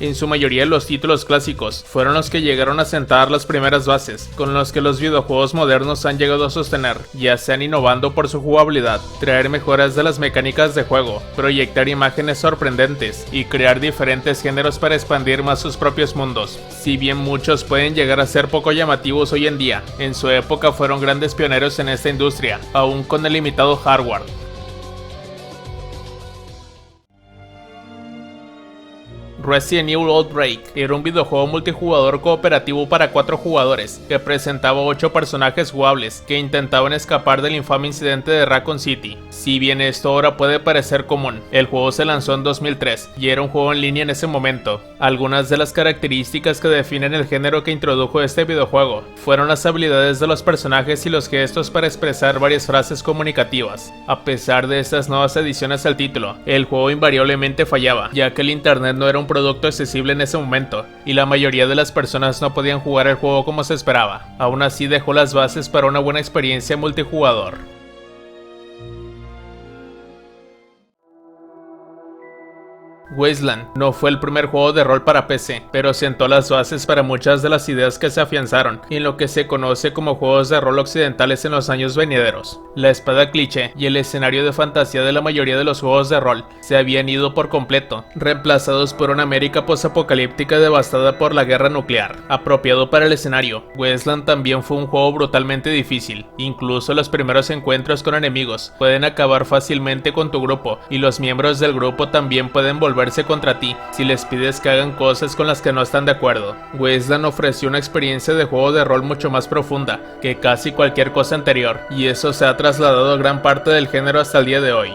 En su mayoría los títulos clásicos fueron los que llegaron a sentar las primeras bases, con los que los videojuegos modernos han llegado a sostener, ya sean innovando por su jugabilidad, traer mejoras de las mecánicas de juego, proyectar imágenes sorprendentes y crear diferentes géneros para expandir más sus propios mundos. Si bien muchos pueden llegar a ser poco llamativos hoy en día, en su época fueron grandes pioneros en esta industria, aún con el limitado hardware. Resident Evil Outbreak era un videojuego multijugador cooperativo para 4 jugadores, que presentaba 8 personajes jugables que intentaban escapar del infame incidente de Raccoon City. Si bien esto ahora puede parecer común, el juego se lanzó en 2003 y era un juego en línea en ese momento. Algunas de las características que definen el género que introdujo este videojuego fueron las habilidades de los personajes y los gestos para expresar varias frases comunicativas. A pesar de estas nuevas adiciones al título, el juego invariablemente fallaba, ya que el internet no era un producto accesible en ese momento, y la mayoría de las personas no podían jugar el juego como se esperaba. Aún así dejó las bases para una buena experiencia multijugador. Wasteland no fue el primer juego de rol para PC, pero sentó las bases para muchas de las ideas que se afianzaron en lo que se conoce como juegos de rol occidentales en los años venideros. La espada cliché y el escenario de fantasía de la mayoría de los juegos de rol se habían ido por completo, reemplazados por una América posapocalíptica devastada por la guerra nuclear. Apropiado para el escenario, Wasteland también fue un juego brutalmente difícil. Incluso los primeros encuentros con enemigos pueden acabar fácilmente con tu grupo, y los miembros del grupo también pueden volverse contra ti si les pides que hagan cosas con las que no están de acuerdo. Wasteland ofreció una experiencia de juego de rol mucho más profunda que casi cualquier cosa anterior, y eso se ha trasladado a gran parte del género hasta el día de hoy.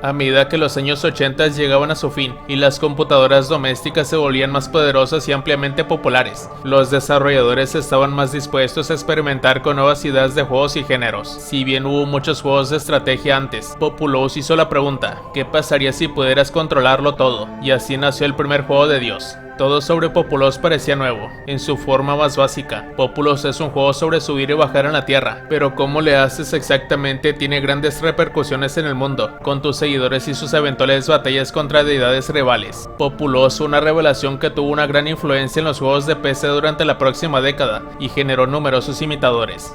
A medida que los años 80 llegaban a su fin y las computadoras domésticas se volvían más poderosas y ampliamente populares, los desarrolladores estaban más dispuestos a experimentar con nuevas ideas de juegos y géneros. Si bien hubo muchos juegos de estrategia antes, Populous hizo la pregunta: ¿qué pasaría si pudieras controlarlo todo? Y así nació el primer juego de Dios. Todo sobre Populous parecía nuevo, en su forma más básica. Populous es un juego sobre subir y bajar en la tierra, pero cómo le haces exactamente tiene grandes repercusiones en el mundo, con tus seguidores y sus eventuales batallas contra deidades rivales. Populous fue una revelación que tuvo una gran influencia en los juegos de PC durante la próxima década, y generó numerosos imitadores.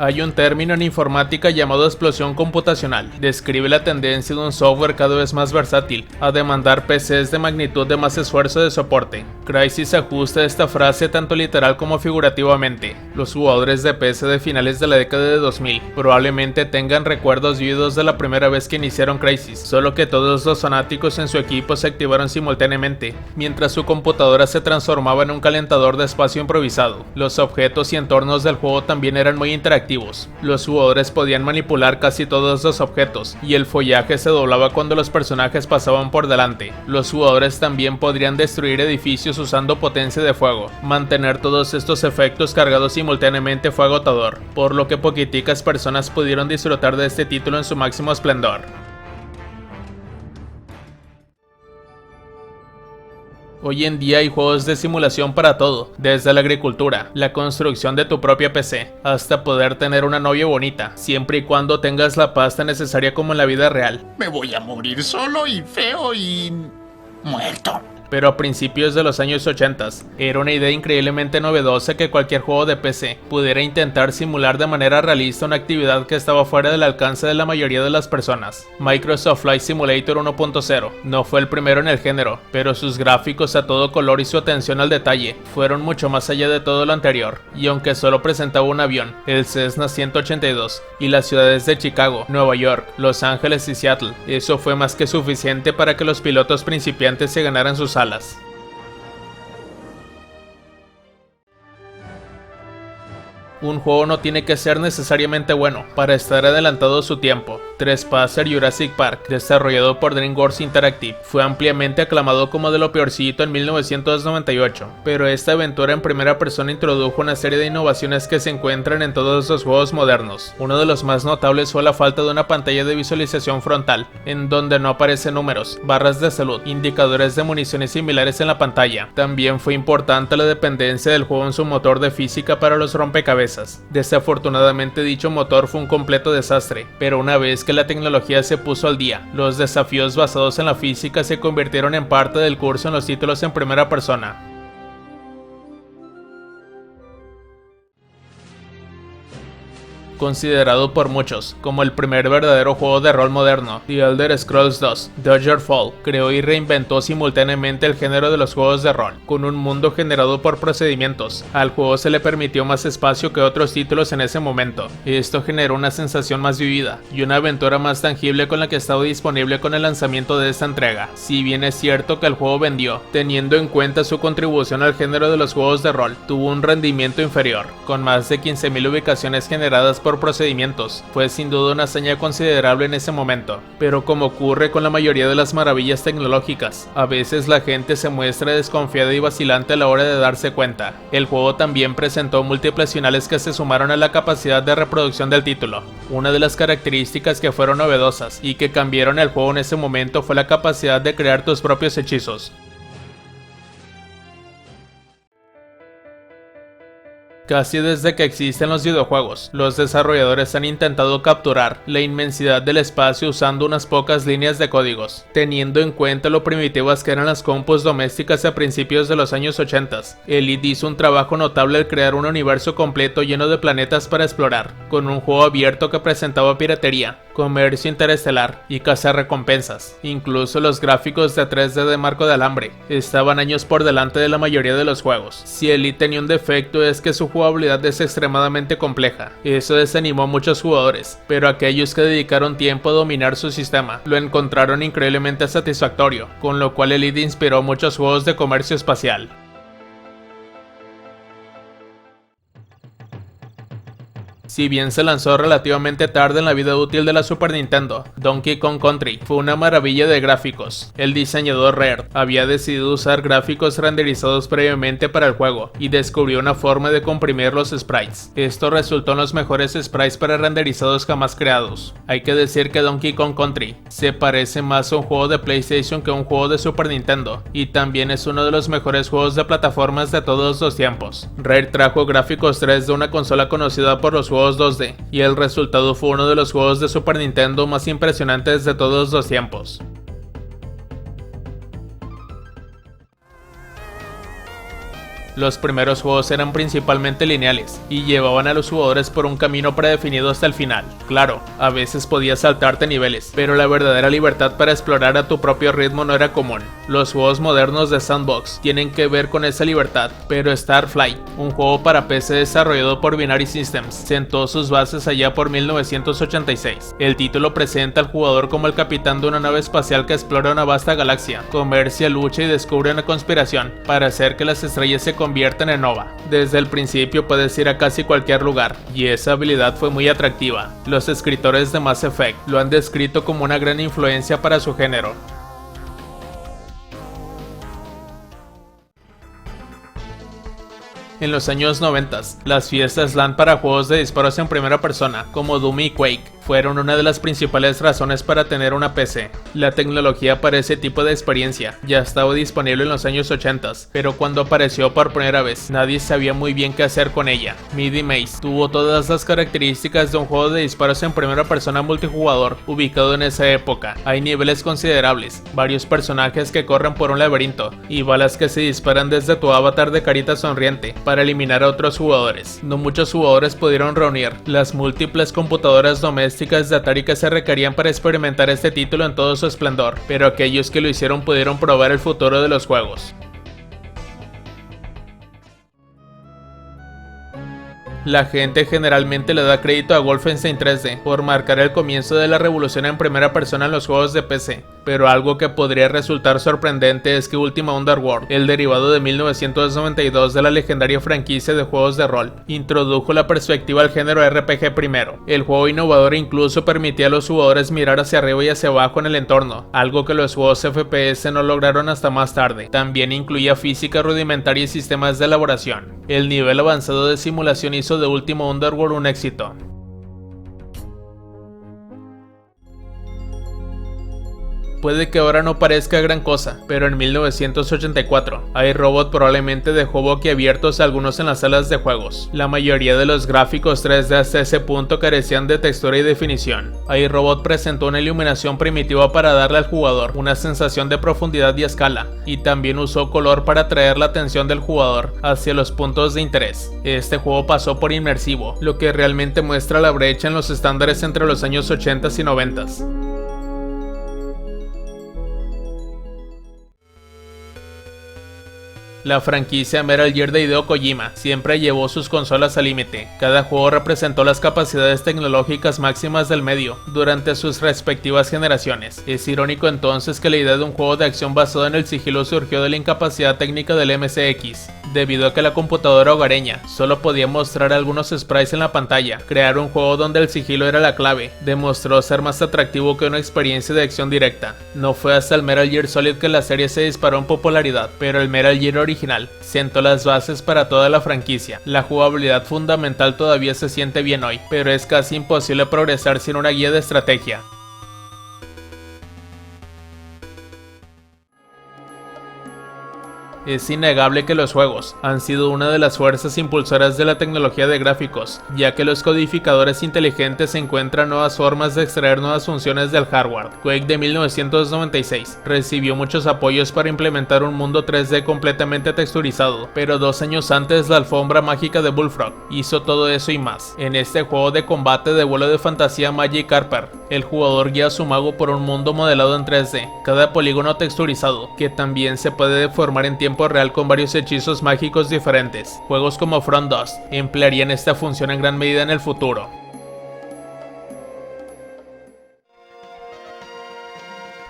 Hay un término en informática llamado explosión computacional. Describe la tendencia de un software cada vez más versátil a demandar PCs de magnitud de más esfuerzo de soporte. Crysis ajusta esta frase tanto literal como figurativamente. Los jugadores de PC de finales de la década de 2000 probablemente tengan recuerdos vividos de la primera vez que iniciaron Crysis, solo que todos los fanáticos en su equipo se activaron simultáneamente, mientras su computadora se transformaba en un calentador de espacio improvisado. Los objetos y entornos del juego también eran muy interactivos. Los jugadores podían manipular casi todos los objetos, y el follaje se doblaba cuando los personajes pasaban por delante. Los jugadores también podrían destruir edificios usando potencia de fuego. Mantener todos estos efectos cargados simultáneamente fue agotador, por lo que poquiticas personas pudieron disfrutar de este título en su máximo esplendor. Hoy en día hay juegos de simulación para todo, desde la agricultura, la construcción de tu propia PC, hasta poder tener una novia bonita, siempre y cuando tengas la pasta necesaria como en la vida real. Me voy a morir solo y feo y... muerto. Pero a principios de los años 80 era una idea increíblemente novedosa que cualquier juego de PC pudiera intentar simular de manera realista una actividad que estaba fuera del alcance de la mayoría de las personas. Microsoft Flight Simulator 1.0 no fue el primero en el género, pero sus gráficos a todo color y su atención al detalle fueron mucho más allá de todo lo anterior, y aunque solo presentaba un avión, el Cessna 182, y las ciudades de Chicago, Nueva York, Los Ángeles y Seattle, eso fue más que suficiente para que los pilotos principiantes se ganaran sus alas. Un juego no tiene que ser necesariamente bueno para estar adelantado a su tiempo. Trespacer Jurassic Park, desarrollado por DreamWorks Interactive, fue ampliamente aclamado como de lo peorcito en 1998, pero esta aventura en primera persona introdujo una serie de innovaciones que se encuentran en todos los juegos modernos. Uno de los más notables fue la falta de una pantalla de visualización frontal, en donde no aparecen números, barras de salud, indicadores de municiones similares en la pantalla. También fue importante la dependencia del juego en su motor de física para los rompecabezas. rompecabezas. Desafortunadamente dicho motor fue un completo desastre, pero una vez que la tecnología se puso al día, los desafíos basados en la física se convirtieron en parte del curso en los títulos en primera persona. Considerado por muchos como el primer verdadero juego de rol moderno, The Elder Scrolls 2: Daggerfall creó y reinventó simultáneamente el género de los juegos de rol. Con un mundo generado por procedimientos, al juego se le permitió más espacio que otros títulos en ese momento. Esto generó una sensación más vivida y una aventura más tangible con la que estaba disponible con el lanzamiento de esta entrega. Si bien es cierto que el juego vendió, teniendo en cuenta su contribución al género de los juegos de rol, tuvo un rendimiento inferior, con más de 15.000 ubicaciones generadas por procedimientos. Fue sin duda una hazaña considerable en ese momento, pero como ocurre con la mayoría de las maravillas tecnológicas, a veces la gente se muestra desconfiada y vacilante a la hora de darse cuenta. El juego también presentó múltiples finales que se sumaron a la capacidad de reproducción del título. Una de las características que fueron novedosas y que cambiaron el juego en ese momento fue la capacidad de crear tus propios hechizos. Casi desde que existen los videojuegos, los desarrolladores han intentado capturar la inmensidad del espacio usando unas pocas líneas de códigos, teniendo en cuenta lo primitivas que eran las compus domésticas a principios de los años 80. El id hizo un trabajo notable al crear un universo completo lleno de planetas para explorar, con un juego abierto que presentaba piratería, comercio interestelar y cazarrecompensas. Incluso los gráficos de 3D de marco de alambre estaban años por delante de la mayoría de los juegos. Si el id tenía un defecto es que su jugabilidad es extremadamente compleja. Eso desanimó a muchos jugadores, pero aquellos que dedicaron tiempo a dominar su sistema lo encontraron increíblemente satisfactorio, con lo cual el id inspiró muchos juegos de comercio espacial. Si bien se lanzó relativamente tarde en la vida útil de la Super Nintendo, Donkey Kong Country fue una maravilla de gráficos. El diseñador Rare había decidido usar gráficos renderizados previamente para el juego y descubrió una forma de comprimir los sprites. Esto resultó en los mejores sprites para renderizados jamás creados. Hay que decir que Donkey Kong Country se parece más a un juego de PlayStation que a un juego de Super Nintendo, y también es uno de los mejores juegos de plataformas de todos los tiempos. Rare trajo gráficos 3D de una consola conocida por los juegos 2D, y el resultado fue uno de los juegos de Super Nintendo más impresionantes de todos los tiempos. Los primeros juegos eran principalmente lineales y llevaban a los jugadores por un camino predefinido hasta el final. Claro, a veces podías saltarte niveles, pero la verdadera libertad para explorar a tu propio ritmo no era común. Los juegos modernos de Sandbox tienen que ver con esa libertad, pero Starflight, un juego para PC desarrollado por Binary Systems, sentó sus bases allá por 1986. El título presenta al jugador como el capitán de una nave espacial que explora una vasta galaxia, comercia, lucha y descubre una conspiración para hacer que las estrellas se convierten en nova. Desde el principio puedes ir a casi cualquier lugar, y esa habilidad fue muy atractiva. Los escritores de Mass Effect lo han descrito como una gran influencia para su género. En los años 90, las fiestas LAN para juegos de disparos en primera persona, como Doom y Quake, fueron una de las principales razones para tener una PC. La tecnología para ese tipo de experiencia ya estaba disponible en los años 80, pero cuando apareció por primera vez, nadie sabía muy bien qué hacer con ella. Midi Maze tuvo todas las características de un juego de disparos en primera persona multijugador ubicado en esa época. Hay niveles considerables, varios personajes que corren por un laberinto y balas que se disparan desde tu avatar de carita sonriente para eliminar a otros jugadores. No muchos jugadores pudieron reunir las múltiples computadoras domésticas de Atari que se requerían para experimentar este título en todo su esplendor, pero aquellos que lo hicieron pudieron probar el futuro de los juegos. La gente generalmente le da crédito a Wolfenstein 3D por marcar el comienzo de la revolución en primera persona en los juegos de PC, pero algo que podría resultar sorprendente es que Ultima Underworld, el derivado de 1992 de la legendaria franquicia de juegos de rol, introdujo la perspectiva al género RPG primero. El juego innovador incluso permitía a los jugadores mirar hacia arriba y hacia abajo en el entorno, algo que los juegos FPS no lograron hasta más tarde. También incluía física rudimentaria y sistemas de elaboración. El nivel avanzado de simulación hizo de Ultima Underworld un éxito. Puede que ahora no parezca gran cosa, pero en 1984, iRobot probablemente dejó boquiabiertos a algunos en las salas de juegos. La mayoría de los gráficos 3D hasta ese punto carecían de textura y definición. iRobot presentó una iluminación primitiva para darle al jugador una sensación de profundidad y escala, y también usó color para atraer la atención del jugador hacia los puntos de interés. Este juego pasó por inmersivo, lo que realmente muestra la brecha en los estándares entre los años 80 y 90. La franquicia Metal Gear de Hideo Kojima siempre llevó sus consolas al límite. Cada juego representó las capacidades tecnológicas máximas del medio durante sus respectivas generaciones. Es irónico entonces que la idea de un juego de acción basado en el sigilo surgió de la incapacidad técnica del MSX. Debido a que la computadora hogareña solo podía mostrar algunos sprites en la pantalla, crear un juego donde el sigilo era la clave demostró ser más atractivo que una experiencia de acción directa. No fue hasta el Metal Gear Solid que la serie se disparó en popularidad, pero el Metal Gear original sentó las bases para toda la franquicia. La jugabilidad fundamental todavía se siente bien hoy, pero es casi imposible progresar sin una guía de estrategia. Es innegable que los juegos han sido una de las fuerzas impulsoras de la tecnología de gráficos, ya que los codificadores inteligentes encuentran nuevas formas de extraer nuevas funciones del hardware. Quake de 1996 recibió muchos apoyos para implementar un mundo 3D completamente texturizado, pero 2 años antes la alfombra mágica de Bullfrog hizo todo eso y más. En este juego de combate de vuelo de fantasía Magic Carper, el jugador guía a su mago por un mundo modelado en 3D, cada polígono texturizado, que también se puede deformar en tiempo real con varios hechizos mágicos diferentes. Juegos como Front 2 emplearían esta función en gran medida en el futuro.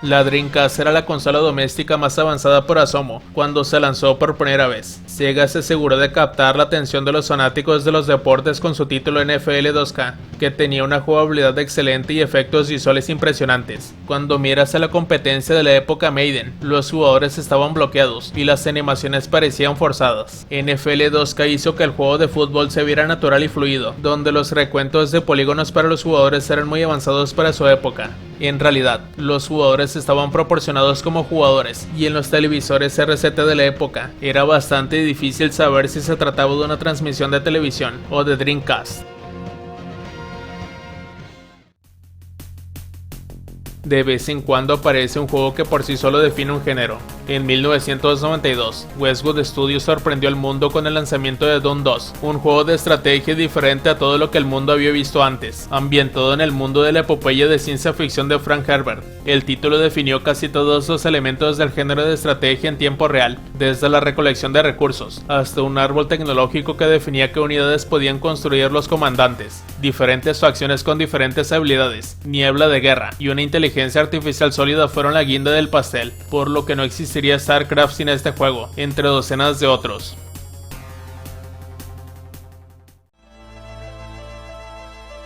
La Dreamcast era la consola doméstica más avanzada por asomo cuando se lanzó por primera vez. Sega se aseguró de captar la atención de los fanáticos de los deportes con su título NFL 2K, que tenía una jugabilidad excelente y efectos visuales impresionantes. Cuando miras a la competencia de la época Maiden, los jugadores estaban bloqueados y las animaciones parecían forzadas. NFL 2K hizo que el juego de fútbol se viera natural y fluido, donde los recuentos de polígonos para los jugadores eran muy avanzados para su época. En realidad, los jugadores estaban proporcionados como jugadores, y en los televisores RCT de la época era bastante difícil saber si se trataba de una transmisión de televisión o de Dreamcast. De vez en cuando aparece un juego que por sí solo define un género. En 1992, Westwood Studios sorprendió al mundo con el lanzamiento de Doom 2, un juego de estrategia diferente a todo lo que el mundo había visto antes, ambientado en el mundo de la epopeya de ciencia ficción de Frank Herbert. El título definió casi todos los elementos del género de estrategia en tiempo real, desde la recolección de recursos, hasta un árbol tecnológico que definía qué unidades podían construir los comandantes, diferentes facciones con diferentes habilidades, niebla de guerra y una inteligencia artificial sólida fueron la guinda del pastel, por lo que no existiría StarCraft sin este juego, entre docenas de otros.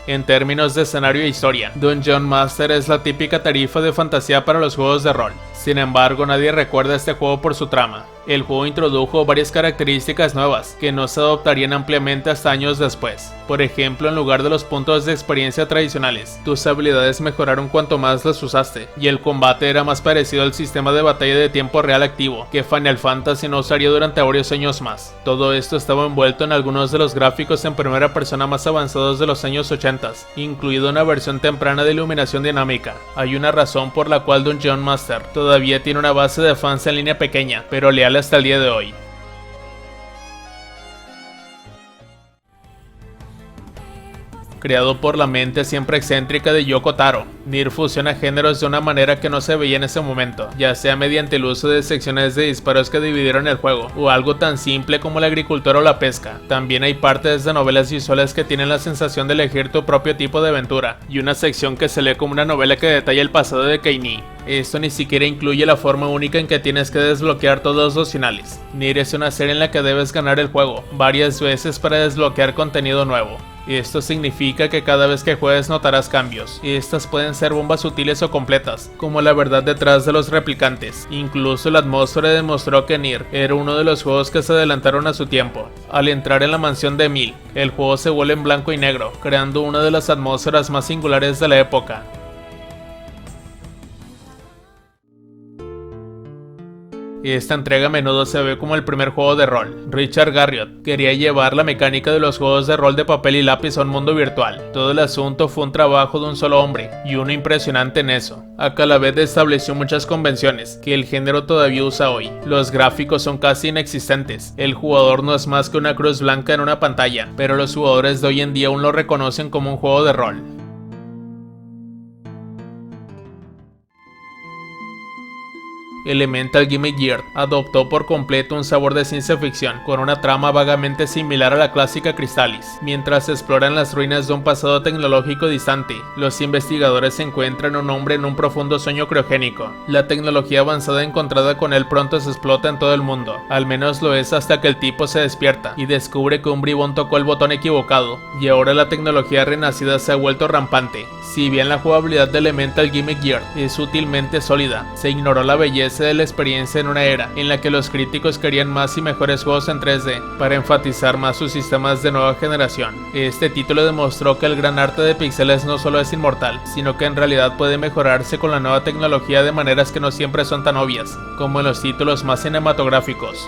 En términos de escenario e historia, Dungeon Master es la típica tarifa de fantasía para los juegos de rol. Sin embargo, nadie recuerda este juego por su trama. El juego introdujo varias características nuevas que no se adoptarían ampliamente hasta años después. Por ejemplo, en lugar de los puntos de experiencia tradicionales, tus habilidades mejoraron cuanto más las usaste, y el combate era más parecido al sistema de batalla de tiempo real activo que Final Fantasy no usaría durante varios años más. Todo esto estaba envuelto en algunos de los gráficos en primera persona más avanzados de los años 80, incluido una versión temprana de iluminación dinámica. Hay una razón por la cual Dungeon Master todavía tiene una base de fans en línea pequeña, pero leal hasta el día de hoy. Creado por la mente siempre excéntrica de Yoko Taro, Nier fusiona géneros de una manera que no se veía en ese momento, ya sea mediante el uso de secciones de disparos que dividieron el juego, o algo tan simple como la agricultura o la pesca. También hay partes de novelas visuales que tienen la sensación de elegir tu propio tipo de aventura, y una sección que se lee como una novela que detalla el pasado de Kaini. Esto ni siquiera incluye la forma única en que tienes que desbloquear todos los finales. Nier es una serie en la que debes ganar el juego varias veces para desbloquear contenido nuevo. Esto significa que cada vez que juegues notarás cambios, y estas pueden ser bombas sutiles o completas, como la verdad detrás de los replicantes. Incluso la atmósfera demostró que Nier era uno de los juegos que se adelantaron a su tiempo. Al entrar en la mansión de Emil, el juego se vuelve en blanco y negro, creando una de las atmósferas más singulares de la época. Esta entrega a menudo se ve como el primer juego de rol. Richard Garriott quería llevar la mecánica de los juegos de rol de papel y lápiz a un mundo virtual. Todo el asunto fue un trabajo de un solo hombre, y uno impresionante en eso. Acalavet estableció muchas convenciones que el género todavía usa hoy. Los gráficos son casi inexistentes. El jugador no es más que una cruz blanca en una pantalla, pero los jugadores de hoy en día aún lo reconocen como un juego de rol. Elemental Gimmick Gear adoptó por completo un sabor de ciencia ficción, con una trama vagamente similar a la clásica Crystalis. Mientras exploran las ruinas de un pasado tecnológico distante, los investigadores encuentran a un hombre en un profundo sueño criogénico. La tecnología avanzada encontrada con él pronto se explota en todo el mundo, al menos lo es hasta que el tipo se despierta y descubre que un bribón tocó el botón equivocado, y ahora la tecnología renacida se ha vuelto rampante. Si bien la jugabilidad de Elemental Gimmick Gear es sutilmente sólida, se ignoró la belleza de la experiencia en una era en la que los críticos querían más y mejores juegos en 3D para enfatizar más sus sistemas de nueva generación. Este título demostró que el gran arte de píxeles no solo es inmortal, sino que en realidad puede mejorarse con la nueva tecnología de maneras que no siempre son tan obvias, como en los títulos más cinematográficos.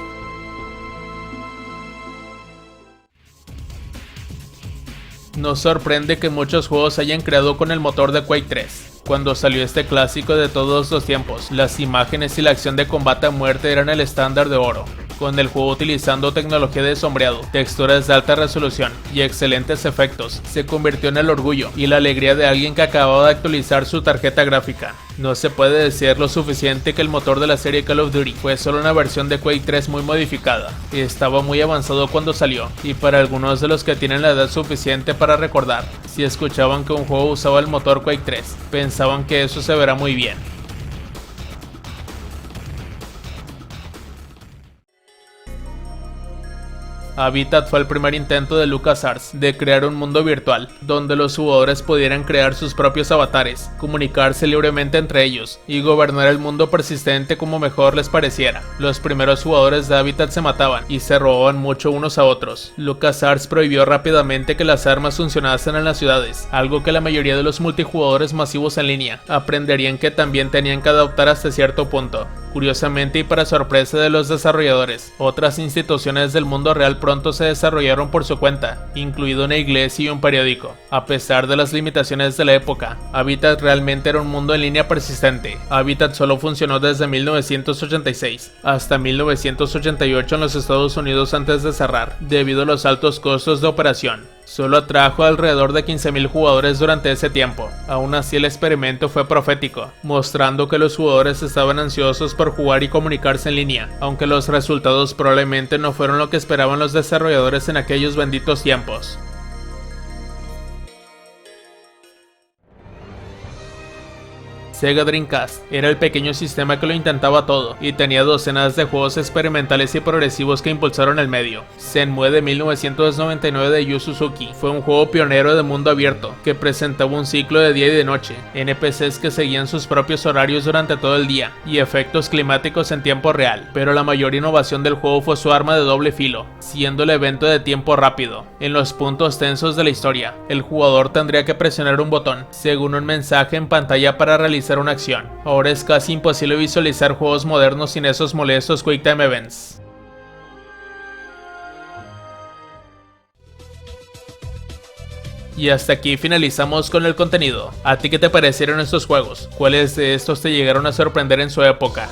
Nos sorprende que muchos juegos se hayan creado con el motor de Quake 3. Cuando salió este clásico de todos los tiempos, las imágenes y la acción de combate a muerte eran el estándar de oro. Con el juego utilizando tecnología de sombreado, texturas de alta resolución y excelentes efectos, se convirtió en el orgullo y la alegría de alguien que acababa de actualizar su tarjeta gráfica. No se puede decir lo suficiente que el motor de la serie Call of Duty fue solo una versión de Quake 3 muy modificada. Estaba muy avanzado cuando salió, y para algunos de los que tienen la edad suficiente para recordar, si escuchaban que un juego usaba el motor Quake 3, pensaban que eso se verá muy bien. Habitat fue el primer intento de LucasArts de crear un mundo virtual, donde los jugadores pudieran crear sus propios avatares, comunicarse libremente entre ellos, y gobernar el mundo persistente como mejor les pareciera. Los primeros jugadores de Habitat se mataban, y se robaban mucho unos a otros. LucasArts prohibió rápidamente que las armas funcionasen en las ciudades, algo que la mayoría de los multijugadores masivos en línea aprenderían que también tenían que adoptar hasta cierto punto. Curiosamente y para sorpresa de los desarrolladores, otras instituciones del mundo real pronto se desarrollaron por su cuenta, incluido una iglesia y un periódico. A pesar de las limitaciones de la época, Habitat realmente era un mundo en línea persistente. Habitat solo funcionó desde 1986 hasta 1988 en los Estados Unidos antes de cerrar, debido a los altos costos de operación. Solo atrajo alrededor de 15.000 jugadores durante ese tiempo. Aún así, el experimento fue profético, mostrando que los jugadores estaban ansiosos por jugar y comunicarse en línea, aunque los resultados probablemente no fueron lo que esperaban los desarrolladores en aquellos benditos tiempos. Sega Dreamcast era el pequeño sistema que lo intentaba todo, y tenía docenas de juegos experimentales y progresivos que impulsaron el medio. Shenmue de 1999 de Yu Suzuki fue un juego pionero de mundo abierto, que presentaba un ciclo de día y de noche, NPCs que seguían sus propios horarios durante todo el día, y efectos climáticos en tiempo real, pero la mayor innovación del juego fue su arma de doble filo, siendo el evento de tiempo rápido. En los puntos tensos de la historia, el jugador tendría que presionar un botón, según un mensaje en pantalla para realizar una acción. Ahora es casi imposible visualizar juegos modernos sin esos molestos Quick Time Events. Y hasta aquí finalizamos con el contenido. ¿A ti qué te parecieron estos juegos? ¿Cuáles de estos te llegaron a sorprender en su época?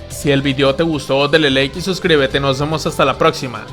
Si el video te gustó, dale like y suscríbete. Nos vemos hasta la próxima.